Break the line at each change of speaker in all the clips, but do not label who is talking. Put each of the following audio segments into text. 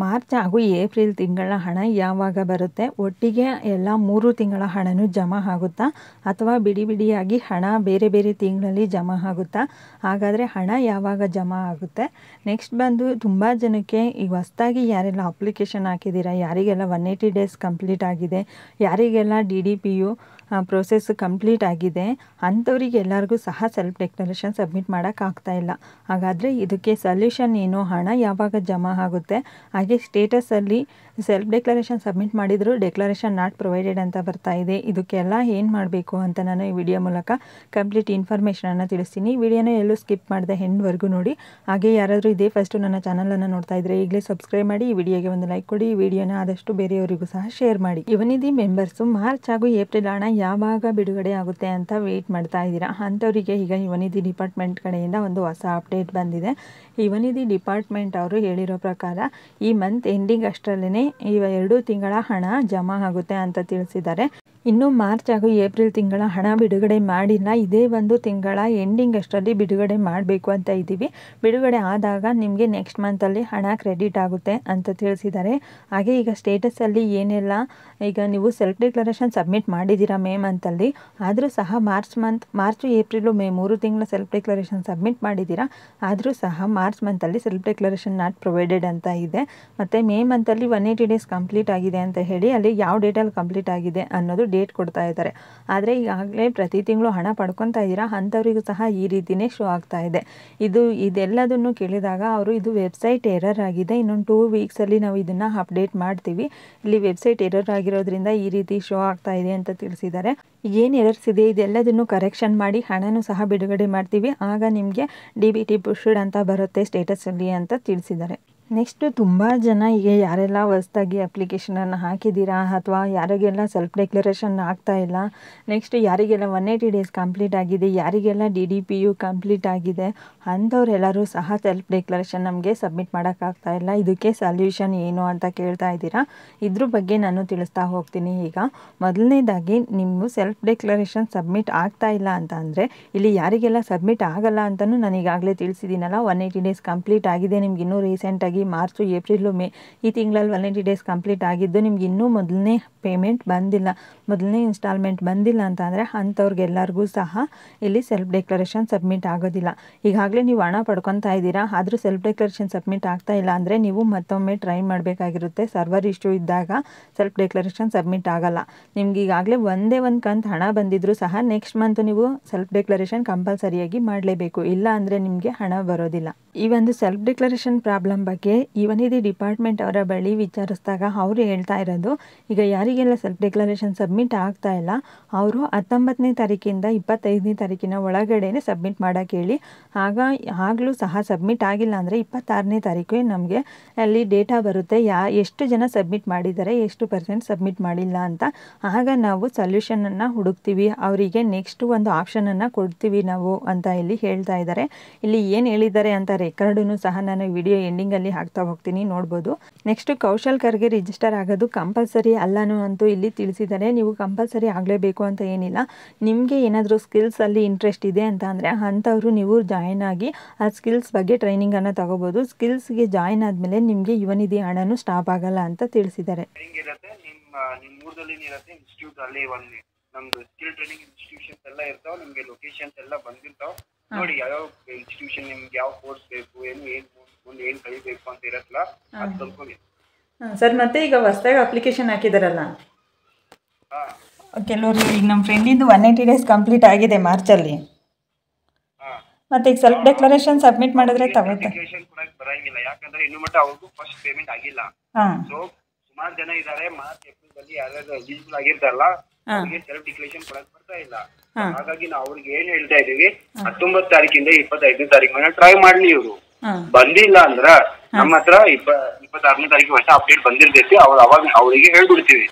March ಹಾಗೂ April ತಿಂಗಳ ಹಣ ಯಾವಾಗ ಬರುತ್ತೆ? ಒಟ್ಟಿಗೆ ಎಲ್ಲ 3 ತಿಂಗಳ ಹಣನೂ ಜಮಾ ಆಗುತ್ತಾ ಅಥವಾ ಬಿಡಿ ಬಿಡಿಯಾಗಿ ಹಣ ಬೇರೆ ಬೇರೆ ತಿಂಗಳಲ್ಲಿ ಜಮಾ ಆಗುತ್ತಾ? ಹಾಗಾದರೆ ಹಣ ಯಾವಾಗ ಜಮಾ ಆಗುತ್ತೆ? ನೆಕ್ಸ್ಟ್ ಬಂದು ತುಂಬ ಜನಕ್ಕೆ ಈಗ ಹೊಸದಾಗಿ ಯಾರೆಲ್ಲ ಅಪ್ಲಿಕೇಶನ್ ಹಾಕಿದ್ದೀರಾ, ಯಾರಿಗೆಲ್ಲ 180 ಡೇಸ್ ಕಂಪ್ಲೀಟ್ ಆಗಿದೆ, ಯಾರಿಗೆಲ್ಲ DDPU ಪ್ರೋಸೆಸ್ ಕಂಪ್ಲೀಟ್ ಆಗಿದೆ ಅಂಥವ್ರಿಗೆ ಎಲ್ಲರಿಗೂ ಸಹ ಸೆಲ್ಫ್ ಡೆಕ್ಲರೇಷನ್ ಸಬ್ಮಿಟ್ ಮಾಡೋಕ್ಕಾಗ್ತಾ ಇಲ್ಲ. ಹಾಗಾದರೆ ಇದಕ್ಕೆ ಸೊಲ್ಯೂಷನ್ ಏನು? ಹಣ ಯಾವಾಗ ಜಮಾ ಆಗುತ್ತೆ? ಹಾಗೆ ಸ್ಟೇಟಸಲ್ಲಿ ಸೆಲ್ಫ್ ಡೆಕ್ಲರೇಷನ್ ಸಬ್ಮಿಟ್ ಮಾಡಿದರೂ ಡೆಕ್ಲರೇಷನ್ ನಾಟ್ ಪ್ರೊವೈಡೆಡ್ ಅಂತ ಬರ್ತಾ ಇದೆ. ಇದಕ್ಕೆಲ್ಲ ಏನು ಮಾಡಬೇಕು ಅಂತ ನಾನು ಈ ವಿಡಿಯೋ ಮೂಲಕ ಕಂಪ್ಲೀಟ್ ಇನ್ಫಾರ್ಮೇಷನನ್ನು ತಿಳಿಸ್ತೀನಿ. ಈ ವಿಡಿಯೋನ ಎಲ್ಲೂ ಸ್ಕಿಪ್ ಮಾಡಿದೆ ಎಂಡ್ವರೆಗೂ ನೋಡಿ. ಹಾಗೆ ಯಾರಾದರೂ ಇದೇ ಫಸ್ಟು ನನ್ನ ಚಾನಲನ್ನು ನೋಡ್ತಾ ಇದ್ದರೆ ಈಗಲೇ ಸಬ್ಸ್ಕ್ರೈಬ್ ಮಾಡಿ, ಈ ವಿಡಿಯೋಗೆ ಒಂದು ಲೈಕ್ ಕೊಡಿ, ಈ ವಿಡಿಯೋನ ಆದಷ್ಟು ಬೇರೆಯವರಿಗೂ ಸಹ ಶೇರ್ ಮಾಡಿ. ಯುವನಿಧಿ ಮೆಂಬರ್ಸು ಮಾರ್ಚ್ ಹಾಗೂ ಏಪ್ರಿಲ್ ಹಣ ಯಾವಾಗ ಬಿಡುಗಡೆ ಆಗುತ್ತೆ ಅಂತ ವೆಯ್ಟ್ ಮಾಡ್ತಾ ಇದ್ದೀರಾ. ಅಂಥವರಿಗೆ ಈಗ ಯುವನಿಧಿ ಡಿಪಾರ್ಟ್ಮೆಂಟ್ ಕಡೆಯಿಂದ ಒಂದು ಹೊಸ ಅಪ್ಡೇಟ್ ಬಂದಿದೆ. ಯುವನಿಧಿ ಡಿಪಾರ್ಟ್ಮೆಂಟ್ ಅವರು ಹೇಳಿರೋ ಪ್ರಕಾರ ಈ ಮಂತ್ ಎಂಡಿಂಗ್ ಅಷ್ಟರಲ್ಲೇ ಈ 2 ತಿಂಗಳ ಹಣ ಜಮಾ ಆಗುತ್ತೆ ಅಂತ ತಿಳಿಸಿದ್ದಾರೆ. ಇನ್ನು ಮಾರ್ಚ್ ಹಾಗೂ ಏಪ್ರಿಲ್ ತಿಂಗಳ ಹಣ ಬಿಡುಗಡೆ ಮಾಡಿಲ್ಲ. ಇದೇ ಒಂದು ತಿಂಗಳ ಎಂಡಿಂಗ್ ಅಷ್ಟರಲ್ಲಿ ಬಿಡುಗಡೆ ಮಾಡಬೇಕು ಅಂತ ಇದ್ದೀವಿ. ಬಿಡುಗಡೆ ಆದಾಗ ನಿಮಗೆ ನೆಕ್ಸ್ಟ್ ಮಂತಲ್ಲಿ ಹಣ ಕ್ರೆಡಿಟ್ ಆಗುತ್ತೆ ಅಂತ ತಿಳಿಸಿದ್ದಾರೆ. ಹಾಗೆ ಈಗ ಸ್ಟೇಟಸಲ್ಲಿ ಏನೆಲ್ಲ ಈಗ ನೀವು ಸೆಲ್ಫ್ ಡೆಕ್ಲರೇಷನ್ ಸಬ್ಮಿಟ್ ಮಾಡಿದ್ದೀರಾ ಮೇ ಮಂತಲ್ಲಿ, ಆದರೂ ಸಹ ಮಾರ್ಚ್ ಏಪ್ರಿಲು ಮೇ 3 ತಿಂಗಳ ಸೆಲ್ಫ್ ಡೆಕ್ಲರೇಷನ್ ಸಬ್ಮಿಟ್ ಮಾಡಿದ್ದೀರಾ, ಆದರೂ ಸಹ ಮಾರ್ಚ್ ಮಂತಲ್ಲಿ ಸೆಲ್ಫ್ ಡೆಕ್ಲರೇಷನ್ ನಾಟ್ ಪ್ರೊವೈಡೆಡ್ ಅಂತ ಇದೆ. ಮತ್ತು ಮೇ ಮಂತಲ್ಲಿ 180 ಡೇಸ್ ಕಂಪ್ಲೀಟ್ ಆಗಿದೆ ಅಂತ ಹೇಳಿ ಅಲ್ಲಿ ಯಾವ ಡೇಟಲ್ಲಿ ಕಂಪ್ಲೀಟ್ ಆಗಿದೆ ಅನ್ನೋದು ಡೇಟ್ ಕೊಡ್ತಾ ಇದ್ದಾರೆ. ಆದರೆ ಈಗಾಗಲೇ ಪ್ರತಿ ತಿಂಗಳು ಹಣ ಪಡ್ಕೊತಾ ಇದ್ದೀರಾ ಅಂಥವರಿಗೂ ಸಹ ಈ ರೀತಿಯೇ ಶೋ ಆಗ್ತಾ ಇದೆ. ಇದೆಲ್ಲದನ್ನು ಕೇಳಿದಾಗ ಅವರು ಇದು ವೆಬ್ಸೈಟ್ ಎರರ್ ಆಗಿದೆ, ಇನ್ನೊಂದು 2 ವೀಕ್ಸಲ್ಲಿ ನಾವು ಇದನ್ನು ಅಪ್ಡೇಟ್ ಮಾಡ್ತೀವಿ, ಇಲ್ಲಿ ವೆಬ್ಸೈಟ್ ಎರರ್ ಆಗಿರೋದ್ರಿಂದ ಈ ರೀತಿ ಶೋ ಆಗ್ತಾ ಇದೆ ಅಂತ ತಿಳಿಸಿದ್ದಾರೆ. ಏನು ಎರರ್ಸ್ ಇದೆ ಇದೆಲ್ಲದನ್ನು ಕರೆಕ್ಷನ್ ಮಾಡಿ ಹಣನೂ ಸಹ ಬಿಡುಗಡೆ ಮಾಡ್ತೀವಿ, ಆಗ ನಿಮಗೆ DBT ಪುಷ್ಡ್ ಅಂತ ಬರುತ್ತೆ ಸ್ಟೇಟಸಲ್ಲಿ ಅಂತ ತಿಳಿಸಿದ್ದಾರೆ. ನೆಕ್ಸ್ಟು ತುಂಬ ಜನ ಈಗ ಯಾರೆಲ್ಲ ಹೊಸದಾಗಿ ಅಪ್ಲಿಕೇಶನನ್ನು ಹಾಕಿದ್ದೀರಾ ಅಥವಾ ಯಾರಿಗೆಲ್ಲ ಸೆಲ್ಫ್ ಡೆಕ್ಲರೇಷನ್ ಆಗ್ತಾ ಇಲ್ಲ, ನೆಕ್ಸ್ಟ್ ಯಾರಿಗೆಲ್ಲ 180 ಡೇಸ್ ಕಂಪ್ಲೀಟ್ ಆಗಿದೆ, ಯಾರಿಗೆಲ್ಲ DDPU ಕಂಪ್ಲೀಟ್ ಆಗಿದೆ ಅಂಥವರೆಲ್ಲರೂ ಸಹ ಸೆಲ್ಫ್ ಡೆಕ್ಲರೇಷನ್ ನಮಗೆ ಸಬ್ಮಿಟ್ ಮಾಡೋಕ್ಕಾಗ್ತಾ ಇಲ್ಲ. ಇದಕ್ಕೆ ಸೊಲ್ಯೂಷನ್ ಏನು ಅಂತ ಕೇಳ್ತಾ ಇದ್ದೀರಾ. ಇದ್ರ ಬಗ್ಗೆ ನಾನು ತಿಳಿಸ್ತಾ ಹೋಗ್ತೀನಿ. ಈಗ ಮೊದಲನೇದಾಗಿ ನೀವು ಸೆಲ್ಫ್ ಡೆಕ್ಲರೇಷನ್ ಸಬ್ಮಿಟ್ ಆಗ್ತಾ ಇಲ್ಲ ಅಂತ ಅಂದರೆ ಇಲ್ಲಿ ಯಾರಿಗೆಲ್ಲ ಸಬ್ಮಿಟ್ ಆಗಲ್ಲ ಅಂತಲೂ ನಾನು ಈಗಾಗಲೇ ತಿಳಿಸಿದ್ದೀನಲ್ಲ. 180 ಡೇಸ್ ಕಂಪ್ಲೀಟ್ ಆಗಿದೆ, ನಿಮ್ಗೆ ಇನ್ನೂ ರೀಸೆಂಟಾಗಿ ಮಾರ್ಚು ಏಪ್ರಿಲು ಮೇ ಈ ತಿಂಗಳಲ್ಲಿ 180 ಡೇಸ್ ಕಂಪ್ಲೀಟ್ ಆಗಿದ್ದು ನಿಮ್ಗೆ ಇನ್ನೂ ಮೊದಲನೇ ಪೇಮೆಂಟ್ ಬಂದಿಲ್ಲ, ಮೊದಲನೇ ಇನ್ಸ್ಟಾಲ್ಮೆಂಟ್ ಬಂದಿಲ್ಲ ಅಂತ ಅಂದರೆ ಅಂಥವ್ರಿಗೆಲ್ಲರಿಗೂ ಸಹ ಇಲ್ಲಿ ಸೆಲ್ಫ್ ಡೆಕ್ಲರೇಷನ್ ಸಬ್ಮಿಟ್ ಆಗೋದಿಲ್ಲ. ಈಗಾಗಲೇ ನೀವು ಹಣ ಪಡ್ಕೊತಾ ಇದ್ದೀರಾ ಆದರೂ ಸೆಲ್ಫ್ ಡೆಕ್ಲರೇಷನ್ ಸಬ್ಮಿಟ್ ಆಗ್ತಾ ಇಲ್ಲ ಅಂದರೆ ನೀವು ಮತ್ತೊಮ್ಮೆ ಟ್ರೈ ಮಾಡಬೇಕಾಗಿರುತ್ತೆ. ಸರ್ವರ್ ಇಶ್ಯೂ ಇದ್ದಾಗ ಸೆಲ್ಫ್ ಡೆಕ್ಲರೇಷನ್ ಸಬ್ಮಿಟ್ ಆಗಲ್ಲ. ನಿಮ್ಗೆ ಈಗಾಗಲೇ ಒಂದೇ ಒಂದು ಕಂತು ಹಣ ಬಂದಿದ್ದರೂ ಸಹ ನೆಕ್ಸ್ಟ್ ಮಂತ್ ನೀವು ಸೆಲ್ಫ್ ಡೆಕ್ಲರೇಷನ್ ಕಂಪಲ್ಸರಿಯಾಗಿ ಮಾಡಲೇಬೇಕು, ಇಲ್ಲ ಅಂದರೆ ನಿಮಗೆ ಹಣ ಬರೋದಿಲ್ಲ. ಈ ಒಂದು ಸೆಲ್ಫ್ ಡೆಕ್ಲರೇಷನ್ ಪ್ರಾಬ್ಲಮ್ ಬಗ್ಗೆ ಯುವನಿಧಿ ಡಿಪಾರ್ಟ್ಮೆಂಟ್ ಅವರ ಬಳಿ ವಿಚಾರಿಸಿದಾಗ ಅವರು ಹೇಳ್ತಾ ಇರೋದು, ಈಗ ಯಾರಿಗೆಲ್ಲ ಸೆಲ್ಫ್ ಡೆಕ್ಲರೇಷನ್ ಸಬ್ಮಿಟ್ ಆಗ್ತಾ ಇಲ್ಲ ಅವರು 19ನೇ ತಾರೀಕಿಂದ 25ನೇ ತಾರೀಕಿನ ಒಳಗಡೆ ಸಬ್ಮಿಟ್ ಮಾಡೋಕ್ಕೆ ಹೇಳಿ. ಆಗಲೂ ಸಹ ಸಬ್ಮಿಟ್ ಆಗಿಲ್ಲ ಅಂದರೆ 26ನೇ ತಾರೀಕು ನಮಗೆ ಅಲ್ಲಿ ಡೇಟಾ ಬರುತ್ತೆ, ಎಷ್ಟು ಜನ ಸಬ್ಮಿಟ್ ಮಾಡಿದ್ದಾರೆ, ಎಷ್ಟು % ಸಬ್ಮಿಟ್ ಮಾಡಿಲ್ಲ ಅಂತ. ಆಗ ನಾವು ಸೊಲ್ಯೂಷನನ್ನು ಹುಡುಕ್ತೀವಿ, ಅವರಿಗೆ ನೆಕ್ಸ್ಟ್ ಒಂದು ಆಪ್ಷನನ್ನು ಕೊಡ್ತೀವಿ ನಾವು ಅಂತ ಇಲ್ಲಿ ಹೇಳ್ತಾ ಇದ್ದಾರೆ. ಇಲ್ಲಿ ಏನು ಹೇಳಿದ್ದಾರೆ ಅಂತ ರೆಕಾರ್ಡನ್ನು ಸಹ ನಾನು ವಿಡಿಯೋ ಎಂಡಿಂಗಲ್ಲಿ ಹಾಕ್ತಾ ಹೋಗ್ತೀನಿ, ನೋಡ್ಬೋದು. ನೆಕ್ಸ್ಟ್ ಕೌಶಲ್ ಕರ್ಗೆ ರಿಜಿಸ್ಟರ್ ಆಗೋದು ಕಂಪಲ್ಸರಿ ಅಲ್ಲನೂ ಅಂತೂ ಇಲ್ಲಿ ತಿಳಿಸಿದ್ದಾರೆ. ನೀವು ಕಂಪಲ್ಸರಿ ಆಗಲೇಬೇಕು ಅಂತ ಏನಿಲ್ಲ, ನಿಮಗೆ ಏನಾದರೂ ಸ್ಕಿಲ್ಸಲ್ಲಿ ಇಂಟ್ರೆಸ್ಟ್ ಇದೆ ಅಂತ ಅಂದರೆ ಅಂಥವರು ನೀವು ಜಾಯಿನ್ ಆಗಿ ಆ ಸ್ಕಿಲ್ಸ್ ಬಗ್ಗೆ ಟ್ರೈನಿಂಗನ್ನು ತಗೋಬೋದು. ಸ್ಕಿಲ್ಸ್ಗೆ ಜಾಯಿನ್ ಆದಮೇಲೆ ನಿಮಗೆ ಯುವನಿಧಿ ಹಣನೂ ಸ್ಟಾಪ್ ಆಗಲ್ಲ ಅಂತ ತಿಳಿಸಿದ್ದಾರೆ.
ನಮ್ದು ಸ್ಕಿಲ್ ಟ್ರೈನಿಂಗ್ ಇನ್ಸ್ಟಿಟ್ಯೂಷನ್ಸ್ ಎಲ್ಲ ಇರ್ತಾವೆ, ನಿಮಗೆ ಲೊಕೇಶನ್ಸ್ ಎಲ್ಲ ಬಂದಿರ್ತಾವೆ. ನೋಡಿ ಯಾವ ಇನ್ಸ್ಟಿಟ್ಯೂಷನ್ ನಿಮ್ಗೆ ಯಾವ ಕೋರ್ಸ್ ಬೇಕು, ಮುಂದೆ ಏನು ಕಲಿಬೇಕು ಅಂತ ಇರತ್ತಲ್ಲ ಅದು ಕಲ್ತ್ಕೊಳ್ಳಿ
ಸರ್. ಮತ್ತೆ ಈಗ ಹೊಸದಾಗಿ ಅಪ್ಲಿಕೇಶನ್ ಹಾಕಿದಾರಲ್ಲ ಕೆಲವರು, ಈಗ ನಮ್ಮ ಫ್ರೆಂಡಿಂದು 180 ಡೇಸ್ ಕಂಪ್ಲೀಟ್ ಆಗಿದೆ ಮಾರ್ಚಲ್ಲಿ, ಮತ್ತೆ ಈಗ ಸೆಲ್ಫ್ ಡೆಕ್ಲರೇಷನ್ ಸಬ್ಮಿಟ್ ಮಾಡಿದ್ರೆ ತಗೋತಾರೆ.
ಅಪ್ಲಿಕೇಶನ್ ಕೊಡಕ್ಕೆ ಬರಂಗಿಲ್ಲ, ಯಾಕಂದ್ರೆ ಇನ್ನು ಮಟ್ಟ ಅವ್ರಿಗೂ ಫಸ್ಟ್ ಪೇಮೆಂಟ್ ಆಗಿಲ್ಲ. ಸೊ ಸುಮಾರು ಜನ ಇದ್ದಾರೆ ಮಾರ್ಚ್ ಏಪ್ರಿಲ್ ಅಲ್ಲಿ ಯಾರ್ಯಾರು ಎಲಿಜಿಬಲ್ ಆಗಿರ್ತಾರಲ್ಲ ಅವ್ರಿಗೆ ಸೆಲ್ಫ್ ಡಿಕ್ಲರೇಷನ್ ಕೊಡಕ್ ಬರ್ತಾ ಇಲ್ಲ. ಹಾಗಾಗಿ ನಾವು ಅವ್ರಿಗೆ ಏನ್ ಹೇಳ್ತಾ ಇದೀವಿ, 19 ತಾರೀಕಿಂದ 25ನೇ ತಾರೀಕು ಮೇಲೆ ಟ್ರೈ ಮಾಡ್ಲಿ. ಇವರು ಬಂದಿಲ್ಲ ಅಂದ್ರ ನಮ್ಮ ಹತ್ರ 26ನೇ ತಾರೀಕು ಹೊಸ ಅಪ್ಡೇಟ್ ಬಂದಿರ್ತೈತಿ, ಅವಾಗ ಅವರಿಗೆ ಹೇಳ್ಬಿಡ್ತೀವಿ.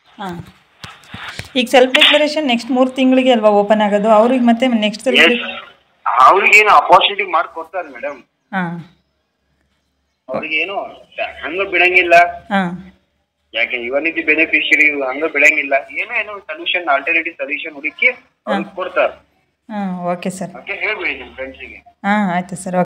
ಈಗ ಸೆಲ್ಫ್ ಡೆಕ್ಲರೇಷನ್ ನೆಕ್ಸ್ಟ್ 3 ತಿಂಗಳಿಗೆ ಅಲ್ವಾ ಓಪನ್ ಆಗೋದು, ಅವ್ರಿಗೆ ಮತ್ತೆ ನೆಕ್ಸ್ಟ್
ಅವ್ರಿಗೇನು ಅಪಾರ್ಚುನಿಟಿ ಮಾಡ್ಕೊಡ್ತಾರೆ ಮೇಡಮ್. ಅವ್ರಿಗೇನು ಹಂಗ ಬಿಡಂಗಿಲ್ಲ, ಯಾಕೆ ಯುವನಿಧಿ ಬೆನಿಫಿಷಿಯರಿ ಹಂಗ ಬಿಡಂಗಿಲ್ಲ. ಏನೋ ಸೊಲ್ಯೂಷನ್, ಆಲ್ಟರ್ನೇಟಿವ್ ಸೊಲ್ಯೂಷನ್ ಹುಡುಕಿ ಅವ್ರಿಗೆ ಕೊಡ್ತಾರೆ.
ಓಕೆ ಸರ್,
ಹೇಳ್ಬಿಡಿ ನಿಮ್ಮ ಫ್ರೆಂಡ್ಸಿಗೆ.
ಆಯ್ತು ಸರ್.